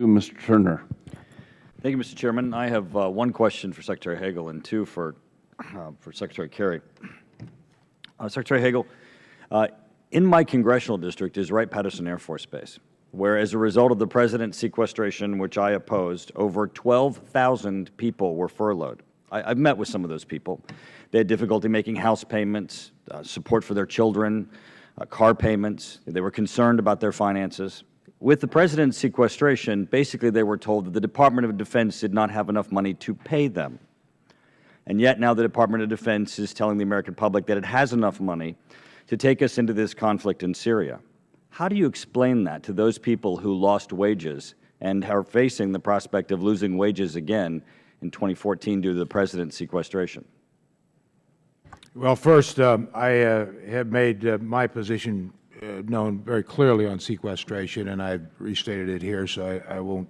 Mr. Turner. Thank you, Mr. Chairman. I have one question for Secretary Hagel and two for Secretary Kerry. Secretary Hagel, in my congressional district is Wright-Patterson Air Force Base, where as a result of the President's sequestration, which I opposed, over 12,000 people were furloughed. I've met with some of those people. They had difficulty making house payments, support for their children, car payments. They were concerned about their finances. With the President's sequestration, basically they were told that the Department of Defense did not have enough money to pay them. And yet now the Department of Defense is telling the American public that it has enough money to take us into this conflict in Syria. How do you explain that to those people who lost wages and are facing the prospect of losing wages again in 2014 due to the President's sequestration? Well, first, I have made my position known very clearly on sequestration, and I've restated it here, so I won't.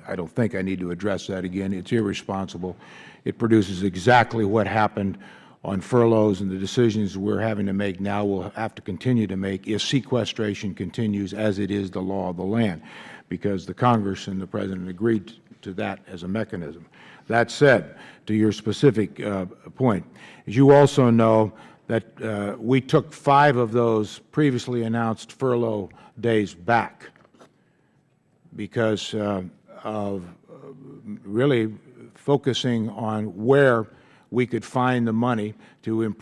I don't think I need to address that again. It's irresponsible. It produces exactly what happened on furloughs, and the decisions we're having to make now will have to continue to make if sequestration continues as it is the law of the land, because the Congress and the President agreed to that as a mechanism. That said, to your specific point, as you also know, that we took 5 of those previously announced furlough days back because of really focusing on where we could find the money to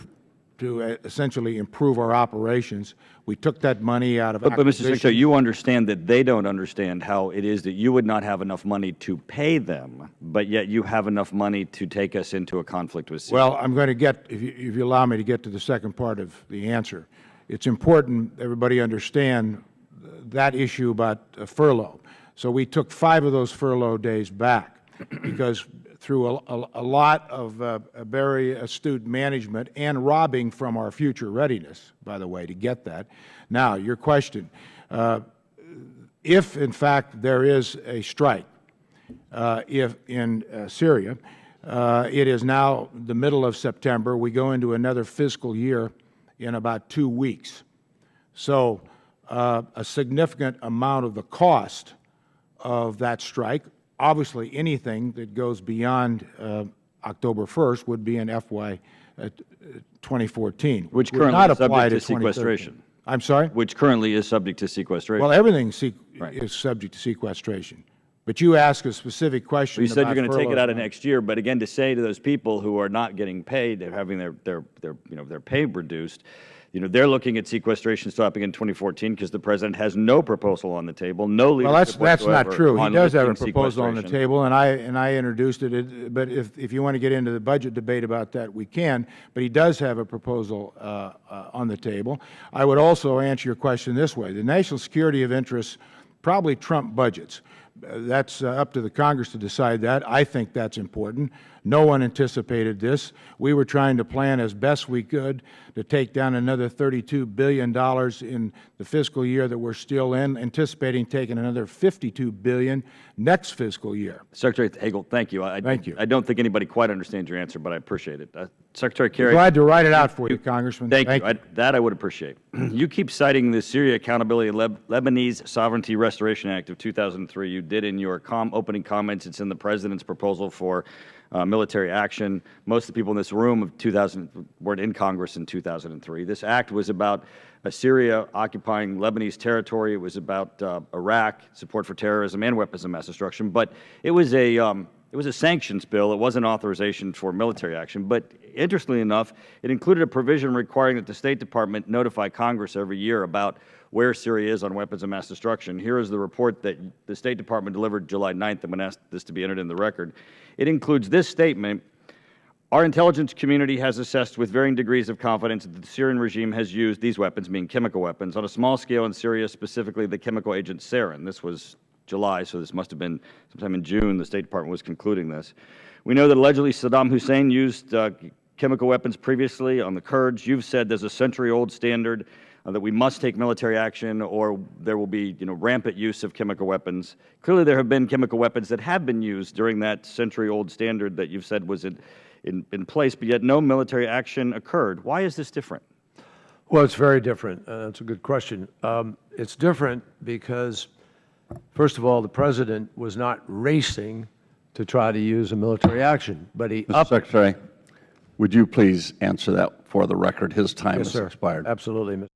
essentially improve our operations. We took that money out of But Mr. Secretary, you understand that they don't understand how it is that you would not have enough money to pay them, but yet you have enough money to take us into a conflict with Syria. Well, I'm going to get, if you allow me to get to the second part of the answer. It's important everybody understand that issue about furlough. So we took 5 of those furlough days back because through a lot of very astute management and robbing from our future readiness, by the way, to get that. Now, your question, if in fact there is a strike if in Syria, it is now the middle of September. We go into another fiscal year in about 2 weeks. So a significant amount of the cost of that strike, obviously anything that goes beyond October 1st would be in FY 2014. Which currently is subject to sequestration. I'm sorry? Which currently is subject to sequestration. Well, everything is subject to sequestration. But you ask a specific question. Well, you said you're going to take it out of next year, but again, to say to those people who are not getting paid, they're having their pay reduced, they're looking at sequestration stopping in 2014 because the President has no proposal on the table, no leadership Well, that's not true. He does have a lifting proposal on the table, and I introduced it. But if you want to get into the budget debate about that, we can. But he does have a proposal on the table. I would also answer your question this way: the national security of interests probably trump budgets. That's up to the Congress to decide that. I think that's important. No one anticipated this. We were trying to plan as best we could to take down another $32 billion in the fiscal year that we're still in, anticipating taking another $52 billion next fiscal year. Secretary Hagel, thank you. Thank you. I don't think anybody quite understands your answer, but I appreciate it. Secretary Kerry. Glad to write it out for you, Congressman. Thank you. That I would appreciate. You keep citing the Syria Accountability and Lebanese Sovereignty Restoration Act of 2003. You did in your opening comments. It's in the President's proposal for military action. Most of the people in this room weren't in Congress in 2003. This act was about Syria occupying Lebanese territory. It was about Iraq, support for terrorism and weapons of mass destruction. But it was a sanctions bill. It wasn't authorization for military action. But interestingly enough, it included a provision requiring that the State Department notify Congress every year about where Syria is on weapons of mass destruction. Here is the report that the State Department delivered July 9th. I'm going to ask this to be entered in the record. It includes this statement: our intelligence community has assessed with varying degrees of confidence that the Syrian regime has used these weapons, being chemical weapons, on a small scale in Syria, specifically the chemical agent sarin. This was July, so this must have been sometime in June the State Department was concluding this. We know that allegedly Saddam Hussein used chemical weapons previously on the Kurds. You've said there's a century-old standard that we must take military action or there will be rampant use of chemical weapons. Clearly there have been chemical weapons that have been used during that century-old standard that you've said was in place, but yet no military action occurred. Why is this different? Well, it's very different. That's a good question. It's different because First of all, the President was not racing to try to use a military action, but he Mr. Secretary, would you please answer that for the record? His time Yes, has sir. expired. Absolutely, Mr.